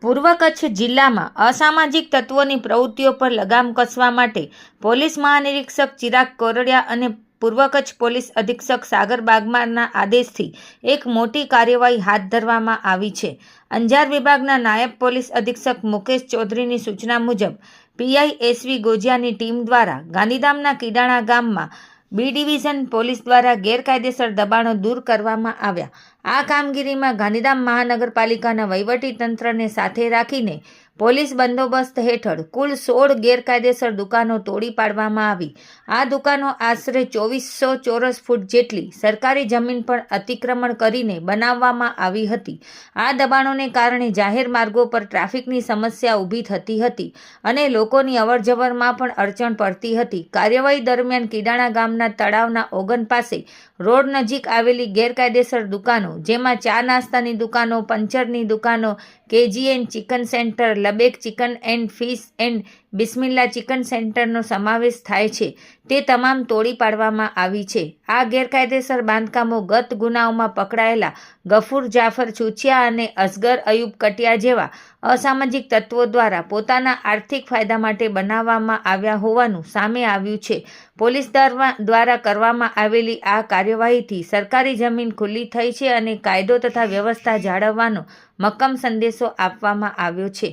પૂર્વ કચ્છ જિલ્લામાં અસામાજિક તત્વોની પ્રવૃત્તિઓ પર લગામ કસવા માટે પોલીસ મહાનિરીક્ષક ચિરાગ કોરડિયા અને પૂર્વ કચ્છ પોલીસ અધિક્ષક સાગર બાગમારના આદેશથી એક મોટી કાર્યવાહી હાથ ધરવામાં આવી છે। અંજાર વિભાગના નાયબ પોલીસ અધિક્ષક મુકેશ ચૌધરીની સૂચના મુજબ પીઆઈ એસવી ગોજિયાની ટીમ દ્વારા ગાંધીધામના કીડાણા ગામમાં બી ડિવિઝન પોલીસ દ્વારા ગેરકાયદેસર દબાણો દૂર કરવામાં આવ્યા। આ કામગીરીમાં ગાંધીધામ મહાનગરપાલિકાના વહીવટી તંત્રને સાથે રાખીને પોલીસ બંદોબસ્ત હેઠળ કુલ 16 ગેરકાયદેસર દુકાનો તોડી પાડવામાં આવી। આ દુકાનો આશરે 2400 ચોરસ ફૂટ જેટલી સરકારી જમીન પર અતિક્રમણ કરીને બનાવવામાં આવી હતી। આ દબાણોને કારણે જાહેર માર્ગો પર ટ્રાફિકની સમસ્યા ઊભી થતી હતી અને લોકોની અવરજવરમાં પણ અડચણ પડતી હતી। કાર્યવાહી દરમિયાન કીડાણા ગામના તળાવના ઓગન પાસે રોડ નજીક આવેલી ગેરકાયદેસર દુકાનો જેમાં ચા નાસ્તાની દુકાનો, પંચરની દુકાનો, KGN chicken centre, Labbaik chicken and fish and Bismillah chicken સેન્ટરનો સમાવેશ થાય છે તે તમામ તોડી પાડવામાં આવી છે। આ ગેરકાયદેસર બાંધકામો ગત ગુનાઓમાં પકડાયેલા ગફુર જાફર છુછિયા અને અસગર અયુબ કટિયા જેવા અસામાજિક તત્વો દ્વારા પોતાના આર્થિક ફાયદા માટે બનાવવામાં આવ્યા હોવાનું સામે આવ્યું છે। પોલીસ દ્વારા કરવામાં આવેલી આ કાર્યવાહીથી સરકારી જમીન ખુલ્લી થઈ છે અને કાયદો તથા વ્યવસ્થા જાળવવાનો મક્કમ સંદેશો આપવામાં આવ્યો છે।